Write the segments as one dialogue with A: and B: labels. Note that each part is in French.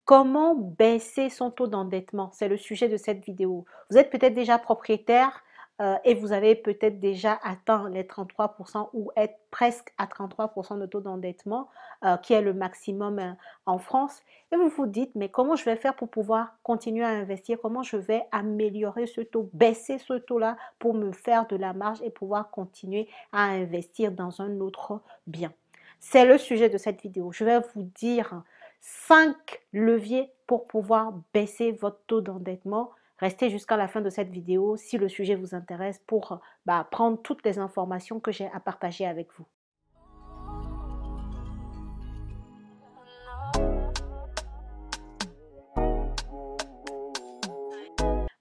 A: Comment baisser son taux d'endettement? C'est le sujet de cette vidéo. Vous êtes peut-être déjà propriétaire et vous avez peut-être déjà atteint les 33% ou êtes presque à 33% de taux d'endettement, qui est le maximum en France. Et vous vous dites, mais comment je vais faire pour pouvoir continuer à investir? Comment je vais améliorer ce taux, baisser ce taux-là pour me faire de la marge et pouvoir continuer à investir dans un autre bien? C'est le sujet de cette vidéo. Je vais vous dire 5 leviers pour pouvoir baisser votre taux d'endettement. Restez jusqu'à la fin de cette vidéo si le sujet vous intéresse pour prendre toutes les informations que j'ai à partager avec vous.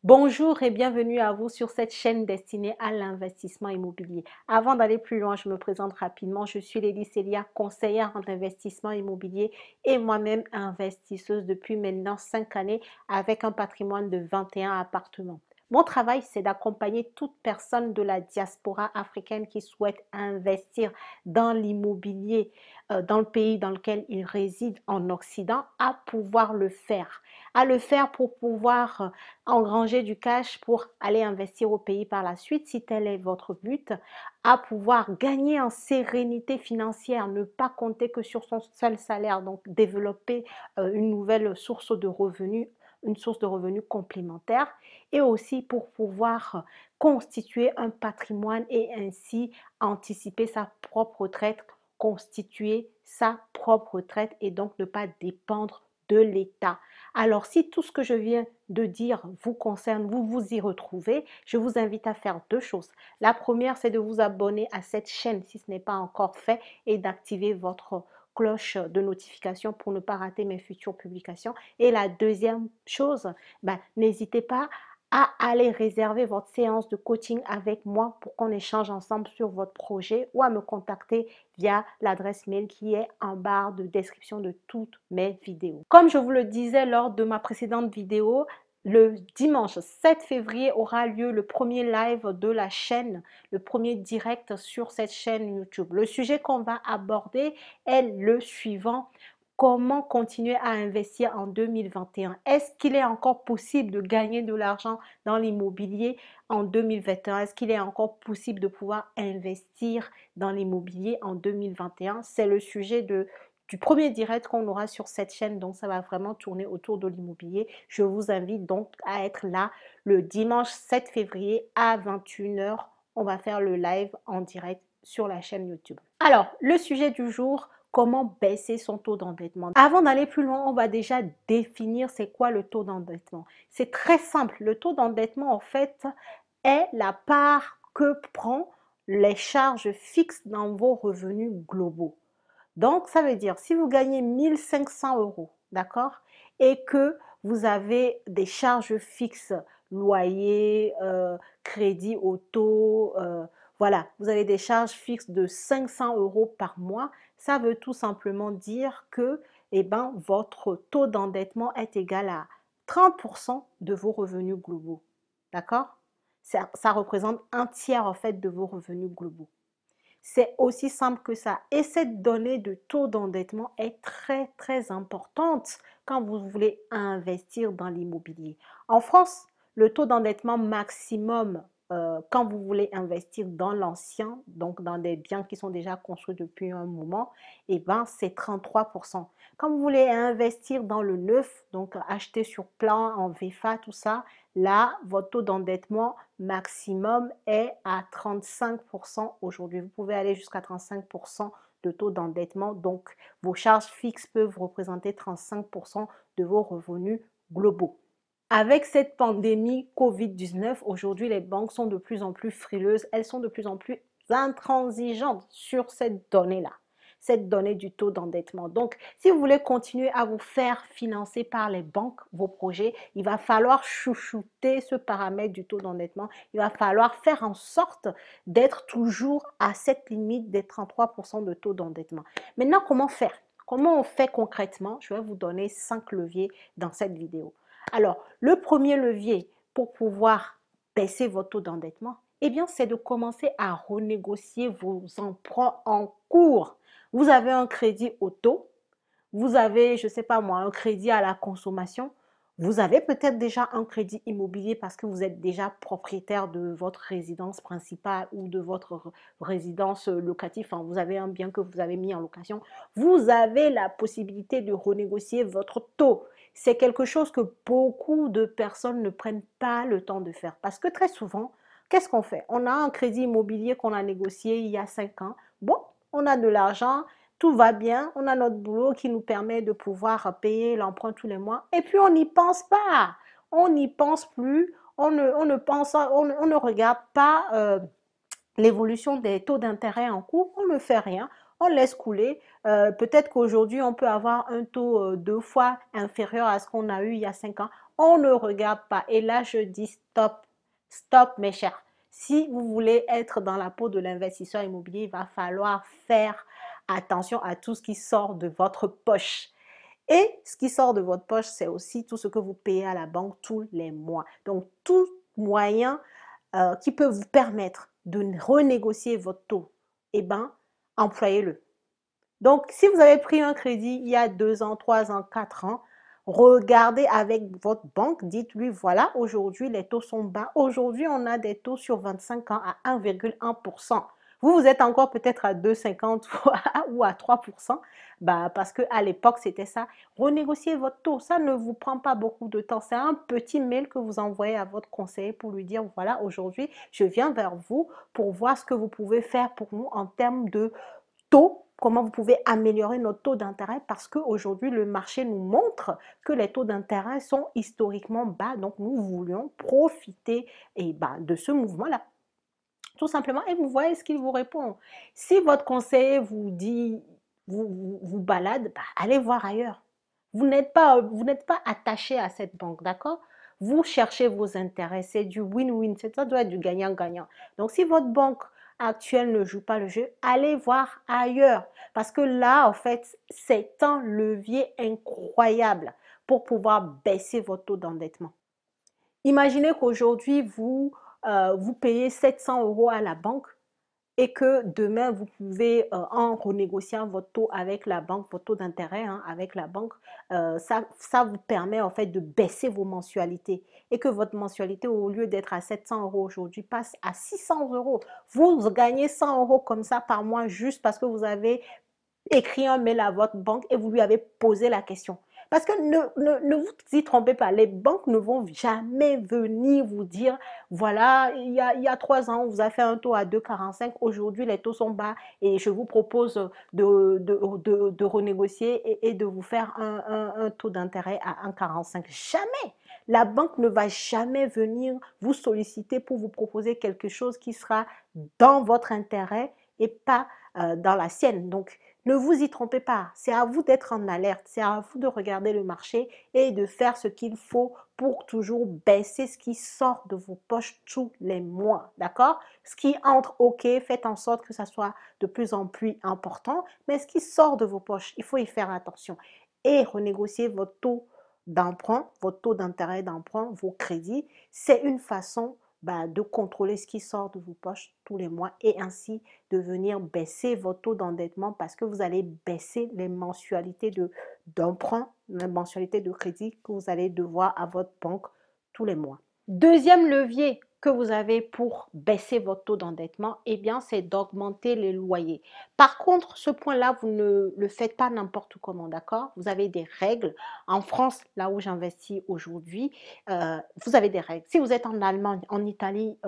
A: Bonjour et bienvenue à vous sur cette chaîne destinée à l'investissement immobilier. Avant d'aller plus loin, je me présente rapidement. Je suis Lely Célia, conseillère en investissement immobilier et moi-même investisseuse depuis maintenant 5 années avec un patrimoine de 21 appartements. Mon travail, c'est d'accompagner toute personne de la diaspora africaine qui souhaite investir dans l'immobilier dans le pays dans lequel il réside en Occident à pouvoir le faire. À le faire pour pouvoir engranger du cash pour aller investir au pays par la suite, si tel est votre but, à pouvoir gagner en sérénité financière, ne pas compter que sur son seul salaire, donc développer une nouvelle source de revenus, une source de revenus complémentaire, et aussi pour pouvoir constituer un patrimoine et ainsi anticiper sa propre retraite, constituer sa propre retraite et donc ne pas dépendre de l'État. Alors, si tout ce que je viens de dire vous concerne, vous vous y retrouvez, je vous invite à faire deux choses. La première, c'est de vous abonner à cette chaîne si ce n'est pas encore fait et d'activer votre cloche de notification pour ne pas rater mes futures publications. Et la deuxième chose, n'hésitez pas à aller réserver votre séance de coaching avec moi pour qu'on échange ensemble sur votre projet ou à me contacter via l'adresse mail qui est en barre de description de toutes mes vidéos. Comme je vous le disais lors de ma précédente vidéo, le dimanche 7 février aura lieu le premier live de la chaîne, le premier direct sur cette chaîne YouTube. Le sujet qu'on va aborder est le suivant. Comment continuer à investir en 2021? Est-ce qu'il est encore possible de gagner de l'argent dans l'immobilier en 2021? Est-ce qu'il est encore possible de pouvoir investir dans l'immobilier en 2021? C'est le sujet du premier direct qu'on aura sur cette chaîne, donc ça va vraiment tourner autour de l'immobilier. Je vous invite donc à être là le dimanche 7 février à 21 h. On va faire le live en direct sur la chaîne YouTube. Alors, le sujet du jour, comment baisser son taux d'endettement. Avant d'aller plus loin, on va déjà définir c'est quoi le taux d'endettement. C'est très simple. Le taux d'endettement, en fait, est la part que prend les charges fixes dans vos revenus globaux. Donc, ça veut dire, si vous gagnez 1500 euros, d'accord, et que vous avez des charges fixes, loyer, crédit auto, voilà, vous avez des charges fixes de 500 euros par mois, ça veut tout simplement dire que votre taux d'endettement est égal à 30% de vos revenus globaux, d'accord? Ça représente un tiers en fait de vos revenus globaux. C'est aussi simple que ça. Et cette donnée de taux d'endettement est très, très importante quand vous voulez investir dans l'immobilier. En France, le taux d'endettement maximum quand vous voulez investir dans l'ancien, donc dans des biens qui sont déjà construits depuis un moment, c'est 33%. Quand vous voulez investir dans le neuf, donc acheter sur plan en VFA, tout ça, là, votre taux d'endettement maximum est à 35% aujourd'hui. Vous pouvez aller jusqu'à 35% de taux d'endettement. Donc, vos charges fixes peuvent représenter 35% de vos revenus globaux. Avec cette pandémie Covid-19, aujourd'hui, les banques sont de plus en plus frileuses. Elles sont de plus en plus intransigeantes sur cette donnée-là, cette donnée du taux d'endettement. Donc, si vous voulez continuer à vous faire financer par les banques vos projets, il va falloir chouchouter ce paramètre du taux d'endettement. Il va falloir faire en sorte d'être toujours à cette limite des 33% de taux d'endettement. Maintenant, comment faire? Comment on fait concrètement? Je vais vous donner 5 leviers dans cette vidéo. Alors, le premier levier pour pouvoir baisser votre taux d'endettement, c'est de commencer à renégocier vos emprunts en cours. Vous avez un crédit auto, vous avez, je ne sais pas moi, un crédit à la consommation, vous avez peut-être déjà un crédit immobilier parce que vous êtes déjà propriétaire de votre résidence principale ou de votre résidence locative. Enfin, vous avez un bien que vous avez mis en location. Vous avez la possibilité de renégocier votre taux. C'est quelque chose que beaucoup de personnes ne prennent pas le temps de faire parce que très souvent, qu'est-ce qu'on fait? On a un crédit immobilier qu'on a négocié il y a 5 ans. Bon, on a de l'argent, tout va bien, on a notre boulot qui nous permet de pouvoir payer l'emprunt tous les mois et puis on n'y pense pas, on n'y pense plus, on ne pense, on ne regarde pas l'évolution des taux d'intérêt en cours, on ne fait rien, on laisse couler. Peut-être qu'aujourd'hui on peut avoir un taux 2 fois inférieur à ce qu'on a eu il y a 5 ans, on ne regarde pas et là je dis stop, stop mes chers. Si vous voulez être dans la peau de l'investisseur immobilier, il va falloir faire attention à tout ce qui sort de votre poche. Et ce qui sort de votre poche, c'est aussi tout ce que vous payez à la banque tous les mois. Donc, tout moyen qui peut vous permettre de renégocier votre taux, eh bien, employez-le. Donc, si vous avez pris un crédit il y a 2 ans, 3 ans, 4 ans, regardez avec votre banque, dites-lui, voilà, aujourd'hui, les taux sont bas. Aujourd'hui, on a des taux sur 25 ans à 1,1%. Vous, vous êtes encore peut-être à 2,50 ou à 3%, bah, parce qu'à l'époque, c'était ça. Renégociez votre taux. Ça ne vous prend pas beaucoup de temps. C'est un petit mail que vous envoyez à votre conseiller pour lui dire, voilà, aujourd'hui, je viens vers vous pour voir ce que vous pouvez faire pour nous en termes de taux, comment vous pouvez améliorer notre taux d'intérêt parce qu'aujourd'hui, le marché nous montre que les taux d'intérêt sont historiquement bas. Donc, nous voulions profiter de ce mouvement-là. Tout simplement. Et vous voyez ce qu'il vous répond. Si votre conseiller vous dit, vous balade, allez voir ailleurs. Vous n'êtes pas attaché à cette banque, d'accord? Vous cherchez vos intérêts, c'est du win-win, ça doit être du gagnant-gagnant. Donc, si votre banque actuelle ne joue pas le jeu, allez voir ailleurs. Parce que là, en fait, c'est un levier incroyable pour pouvoir baisser votre taux d'endettement. Imaginez qu'aujourd'hui, vous payez 700 euros à la banque et que demain, vous pouvez, en renégociant votre taux avec la banque, votre taux d'intérêt hein, avec la banque, ça vous permet en fait de baisser vos mensualités et que votre mensualité, au lieu d'être à 700 euros aujourd'hui, passe à 600 euros. Vous gagnez 100 euros comme ça par mois juste parce que vous avez écrit un mail à votre banque et vous lui avez posé la question. Parce que ne vous y trompez pas, les banques ne vont jamais venir vous dire, voilà, il y a 3 ans, on vous a fait un taux à 2,45, aujourd'hui les taux sont bas et je vous propose de renégocier et de vous faire un taux d'intérêt à 1,45. Jamais. La banque ne va jamais venir vous solliciter pour vous proposer quelque chose qui sera dans votre intérêt et pas dans la sienne. Donc, ne vous y trompez pas, c'est à vous d'être en alerte, c'est à vous de regarder le marché et de faire ce qu'il faut pour toujours baisser ce qui sort de vos poches tous les mois, d'accord? Ce qui entre, ok, faites en sorte que ça soit de plus en plus important, mais ce qui sort de vos poches, il faut y faire attention et renégocier votre taux d'emprunt, votre taux d'intérêt d'emprunt, vos crédits, c'est une façon de contrôler ce qui sort de vos poches tous les mois et ainsi de venir baisser votre taux d'endettement parce que vous allez baisser les mensualités d'emprunt, les mensualités de crédit que vous allez devoir à votre banque tous les mois. Deuxième levier que vous avez pour baisser votre taux d'endettement, eh bien, c'est d'augmenter les loyers. Par contre, ce point-là, vous ne le faites pas n'importe comment, d'accord? Vous avez des règles. En France, là où j'investis aujourd'hui, vous avez des règles. Si vous êtes en Allemagne, en Italie,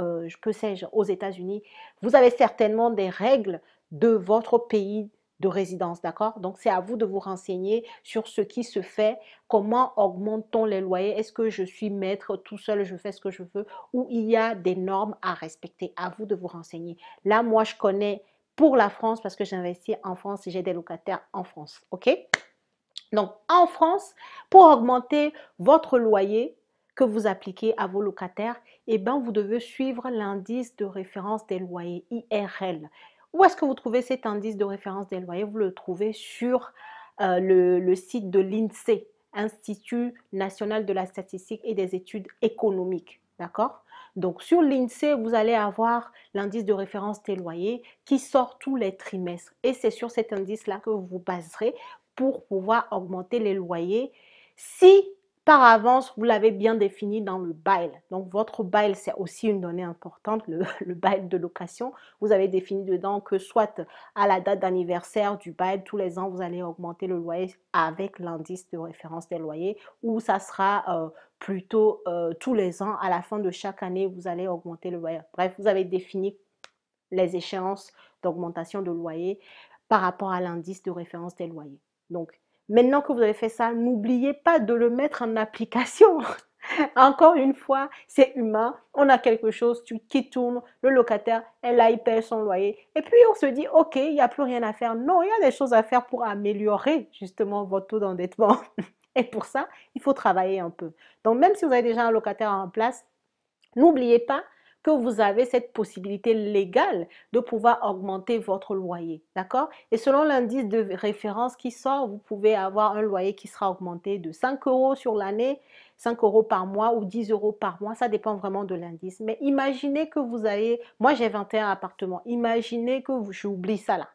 A: que sais-je, aux États-Unis, vous avez certainement des règles de votre pays de résidence, d'accord? Donc, c'est à vous de vous renseigner sur ce qui se fait, comment augmente-t-on les loyers, est-ce que je suis maître tout seul, je fais ce que je veux, ou il y a des normes à respecter, à vous de vous renseigner. Là, moi, je connais pour la France parce que j'investis en France et j'ai des locataires en France, ok? Donc, en France, pour augmenter votre loyer que vous appliquez à vos locataires, eh bien, vous devez suivre l'indice de référence des loyers, IRL. Où est-ce que vous trouvez cet indice de référence des loyers? Vous le trouvez sur le site de l'INSEE, Institut national de la statistique et des études économiques. D'accord? Donc, sur l'INSEE, vous allez avoir l'indice de référence des loyers qui sort tous les trimestres. Et c'est sur cet indice-là que vous vous baserez pour pouvoir augmenter les loyers si par avance vous l'avez bien défini dans le bail. Donc votre bail, c'est aussi une donnée importante, le bail de location. Vous avez défini dedans que soit à la date d'anniversaire du bail, tous les ans, vous allez augmenter le loyer avec l'indice de référence des loyers, ou ça sera plutôt tous les ans, à la fin de chaque année, vous allez augmenter le loyer. Bref, vous avez défini les échéances d'augmentation de loyer par rapport à l'indice de référence des loyers. Donc, maintenant que vous avez fait ça, n'oubliez pas de le mettre en application. Encore une fois, c'est humain, on a quelque chose qui tourne, le locataire est là, il paie son loyer. Et puis on se dit, ok, il n'y a plus rien à faire. Non, il y a des choses à faire pour améliorer justement votre taux d'endettement. Et pour ça, il faut travailler un peu. Donc même si vous avez déjà un locataire en place, n'oubliez pas que vous avez cette possibilité légale de pouvoir augmenter votre loyer, d'accord? Et selon l'indice de référence qui sort, vous pouvez avoir un loyer qui sera augmenté de 5 euros sur l'année, 5 euros par mois ou 10 euros par mois, ça dépend vraiment de l'indice. Mais imaginez que vous avez, moi j'ai 21 appartements, imaginez que j'oublie ça là.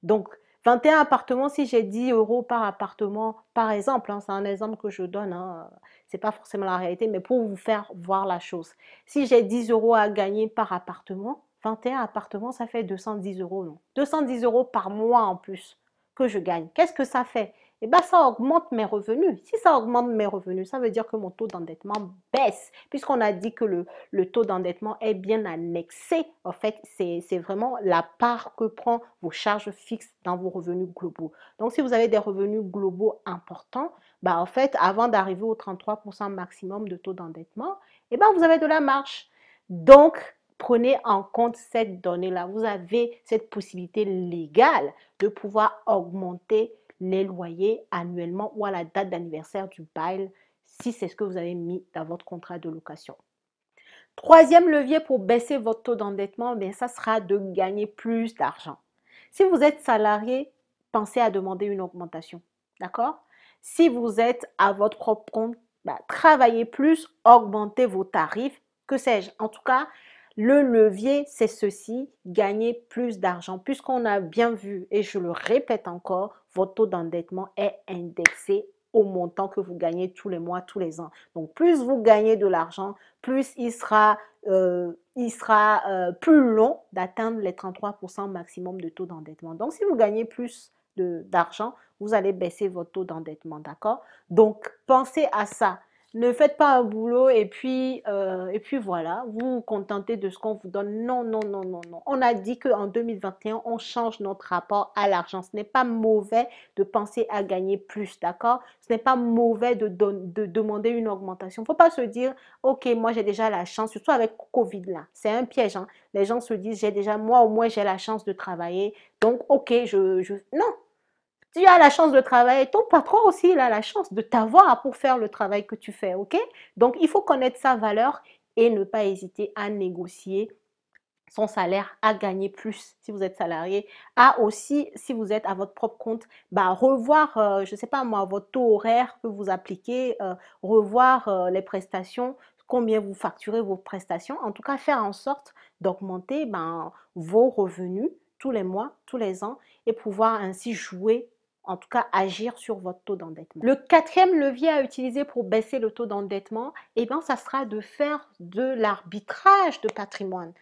A: Donc, 21 appartements, si j'ai 10 euros par appartement, par exemple, hein, c'est un exemple que je donne, hein, c'est pas forcément la réalité, mais pour vous faire voir la chose. Si j'ai 10 euros à gagner par appartement, 21 appartements, ça fait 210 euros, non? 210 euros par mois en plus que je gagne. Qu'est-ce que ça fait? Eh bien, ça augmente mes revenus. Si ça augmente mes revenus, ça veut dire que mon taux d'endettement baisse, puisqu'on a dit que le taux d'endettement est bien annexé. En fait, c'est vraiment la part que prend vos charges fixes dans vos revenus globaux. Donc, si vous avez des revenus globaux importants, bah, en fait, avant d'arriver au 33% maximum de taux d'endettement, eh ben, vous avez de la marge. Donc, prenez en compte cette donnée-là. Vous avez cette possibilité légale de pouvoir augmenter les loyers annuellement ou à la date d'anniversaire du bail, si c'est ce que vous avez mis dans votre contrat de location. Troisième levier pour baisser votre taux d'endettement, bien, ça sera de gagner plus d'argent. Si vous êtes salarié, pensez à demander une augmentation. D'accord? Si vous êtes à votre propre compte, bah, travaillez plus, augmentez vos tarifs, que sais-je. En tout cas, le levier, c'est ceci, gagner plus d'argent. Puisqu'on a bien vu, et je le répète encore, votre taux d'endettement est indexé au montant que vous gagnez tous les mois, tous les ans. Donc, plus vous gagnez de l'argent, plus il sera plus long d'atteindre les 33% maximum de taux d'endettement. Donc, si vous gagnez plus d'argent, vous allez baisser votre taux d'endettement, d'accord? Donc, pensez à ça. Ne faites pas un boulot et puis voilà, vous vous contentez de ce qu'on vous donne. Non, non, non, non, non. On a dit qu'en 2021, on change notre rapport à l'argent. Ce n'est pas mauvais de penser à gagner plus, d'accord? Ce n'est pas mauvais de demander une augmentation. Il ne faut pas se dire, ok, moi j'ai déjà la chance, surtout avec Covid là. C'est un piège, hein. Les gens se disent, moi au moins j'ai la chance de travailler. Donc, ok, non. Tu as la chance de travailler, ton patron aussi il a la chance de t'avoir pour faire le travail que tu fais, ok? Donc, il faut connaître sa valeur et ne pas hésiter à négocier son salaire, à gagner plus si vous êtes salarié, à aussi, si vous êtes à votre propre compte, bah, revoir, je ne sais pas moi, votre taux horaire que vous appliquez, revoir les prestations, combien vous facturez vos prestations, en tout cas faire en sorte d'augmenter ben, vos revenus tous les mois, tous les ans et pouvoir ainsi jouer, en tout cas agir sur votre taux d'endettement. Le quatrième levier à utiliser pour baisser le taux d'endettement, eh ben, ça sera de faire de l'arbitrage de patrimoine.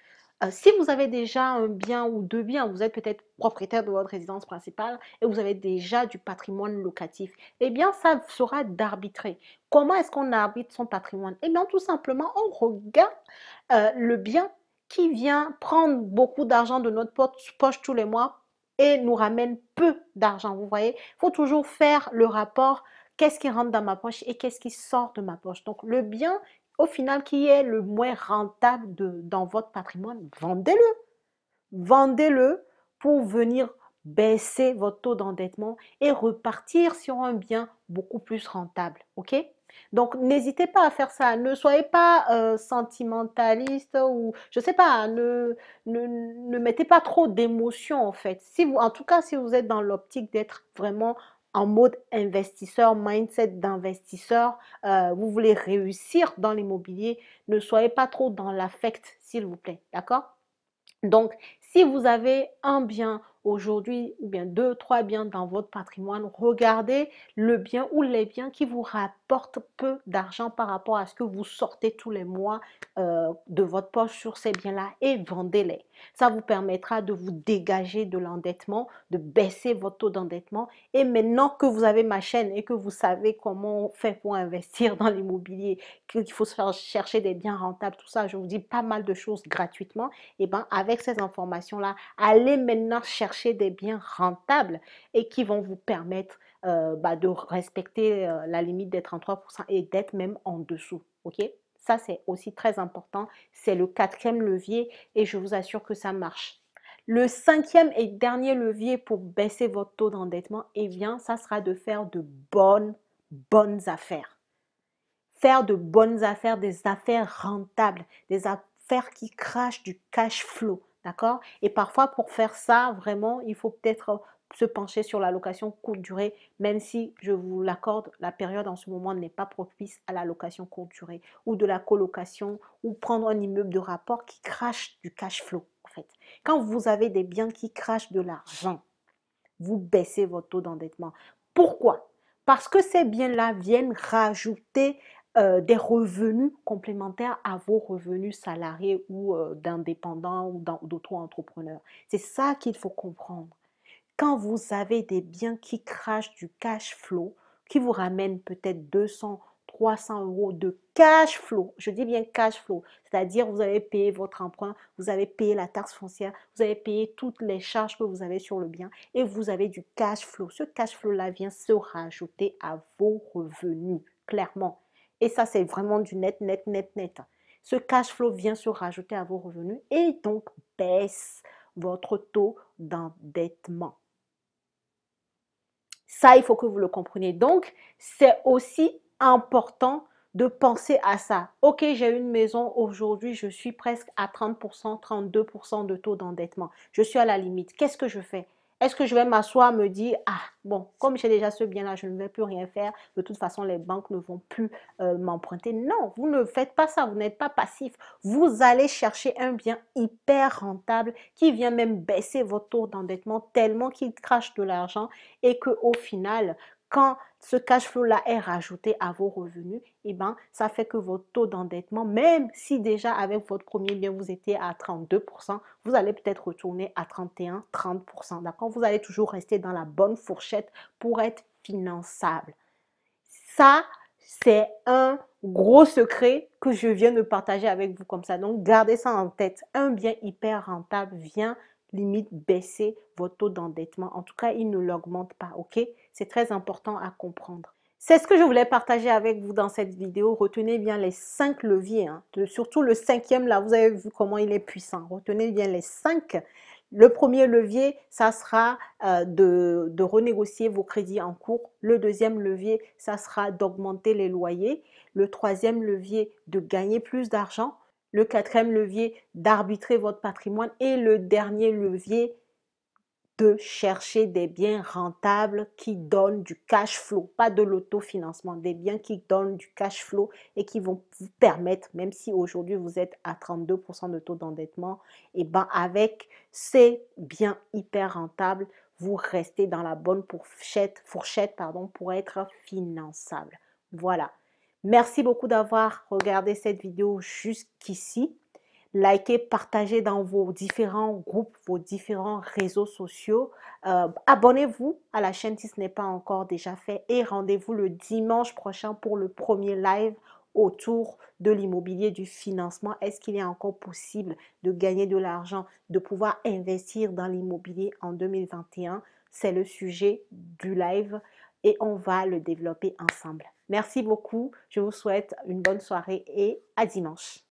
A: Si vous avez déjà un bien ou deux biens, vous êtes peut-être propriétaire de votre résidence principale et vous avez déjà du patrimoine locatif, eh bien, ça sera d'arbitrer. Comment est-ce qu'on arbitre son patrimoine? Eh bien, tout simplement, on regarde le bien qui vient prendre beaucoup d'argent de notre poche tous les mois et nous ramène peu d'argent. Vous voyez, il faut toujours faire le rapport, qu'est-ce qui rentre dans ma poche et qu'est-ce qui sort de ma poche. Donc, le bien au final, qui est le moins rentable dans votre patrimoine, vendez-le. Vendez-le pour venir baisser votre taux d'endettement et repartir sur un bien beaucoup plus rentable. OK? Donc, n'hésitez pas à faire ça. Ne soyez pas sentimentaliste ou, je ne sais pas, ne mettez pas trop d'émotion en fait. Si vous, en tout cas, si vous êtes dans l'optique d'être vraiment en mode investisseur, mindset d'investisseur, vous voulez réussir dans l'immobilier, ne soyez pas trop dans l'affect, s'il vous plaît. D'accord? Donc, si vous avez un bien aujourd'hui, ou bien deux, trois biens dans votre patrimoine, regardez le bien ou les biens qui vous rapportent peu d'argent par rapport à ce que vous sortez tous les mois de votre poche sur ces biens-là et vendez-les. Ça vous permettra de vous dégager de l'endettement, de baisser votre taux d'endettement. Et maintenant que vous avez ma chaîne et que vous savez comment on fait pour investir dans l'immobilier, qu'il faut chercher des biens rentables, tout ça, je vous dis pas mal de choses gratuitement. Et bien, avec ces informations-là, allez maintenant chercher des biens rentables et qui vont vous permettre de respecter la limite des 33% et d'être même en dessous. OK? Ça, c'est aussi très important. C'est le quatrième levier et je vous assure que ça marche. Le cinquième et dernier levier pour baisser votre taux d'endettement, eh bien, ça sera de faire de bonnes affaires. Faire de bonnes affaires, des affaires rentables, des affaires qui crachent du cash flow, d'accord? Et parfois, pour faire ça, vraiment, il faut peut-être se pencher sur la location courte durée, même si, je vous l'accorde, la période en ce moment n'est pas propice à la location courte durée ou de la colocation ou prendre un immeuble de rapport qui crache du cash flow, en fait. Quand vous avez des biens qui crachent de l'argent, vous baissez votre taux d'endettement. Pourquoi? Parce que ces biens-là viennent rajouter des revenus complémentaires à vos revenus salariés ou d'indépendants ou d'auto-entrepreneurs. C'est ça qu'il faut comprendre. Quand vous avez des biens qui crachent du cash flow, qui vous ramènent peut-être 200, 300 euros de cash flow, je dis bien cash flow, c'est-à-dire vous avez payé votre emprunt, vous avez payé la taxe foncière, vous avez payé toutes les charges que vous avez sur le bien et vous avez du cash flow. Ce cash flow-là vient se rajouter à vos revenus, clairement. Et ça, c'est vraiment du net, net, net, net. Ce cash flow vient se rajouter à vos revenus et donc baisse votre taux d'endettement. Ça, il faut que vous le compreniez. Donc, c'est aussi important de penser à ça. Ok, j'ai une maison aujourd'hui, je suis presque à 30%, 32% de taux d'endettement. Je suis à la limite. Qu'est-ce que je fais? Est-ce que je vais m'asseoir, me dire, ah, bon, comme j'ai déjà ce bien-là, je ne vais plus rien faire. De toute façon, les banques ne vont plus m'emprunter. Non, vous ne faites pas ça. Vous n'êtes pas passif. Vous allez chercher un bien hyper rentable qui vient même baisser votre taux d'endettement tellement qu'il crache de l'argent et qu'au final, quand ce cash flow-là est rajouté à vos revenus, eh ben, ça fait que votre taux d'endettement, même si déjà avec votre premier bien, vous étiez à 32%, vous allez peut-être retourner à 31, 30%. D'accord? Vous allez toujours rester dans la bonne fourchette pour être finançable. Ça, c'est un gros secret que je viens de partager avec vous comme ça. Donc, gardez ça en tête. Un bien hyper rentable vient limite baisser votre taux d'endettement. En tout cas, il ne l'augmente pas, ok? C'est très important à comprendre. C'est ce que je voulais partager avec vous dans cette vidéo. Retenez bien les 5 leviers, hein. Surtout le cinquième, là, vous avez vu comment il est puissant. Retenez bien les 5. Le premier levier, ça sera de renégocier vos crédits en cours. Le deuxième levier, ça sera d'augmenter les loyers. Le troisième levier, de gagner plus d'argent. Le quatrième levier, d'arbitrer votre patrimoine. Et le dernier levier, de chercher des biens rentables qui donnent du cash flow, pas de l'autofinancement, des biens qui donnent du cash flow et qui vont vous permettre, même si aujourd'hui vous êtes à 32% de taux d'endettement, et ben avec ces biens hyper rentables, vous restez dans la bonne fourchette pour être finançable. Voilà. Merci beaucoup d'avoir regardé cette vidéo jusqu'ici. Likez, partagez dans vos différents groupes, vos différents réseaux sociaux. Abonnez-vous à la chaîne si ce n'est pas encore déjà fait et rendez-vous le dimanche prochain pour le premier live autour de l'immobilier, du financement. Est-ce qu'il est encore possible de gagner de l'argent, de pouvoir investir dans l'immobilier en 2021? C'est le sujet du live et on va le développer ensemble. Merci beaucoup. Je vous souhaite une bonne soirée et à dimanche.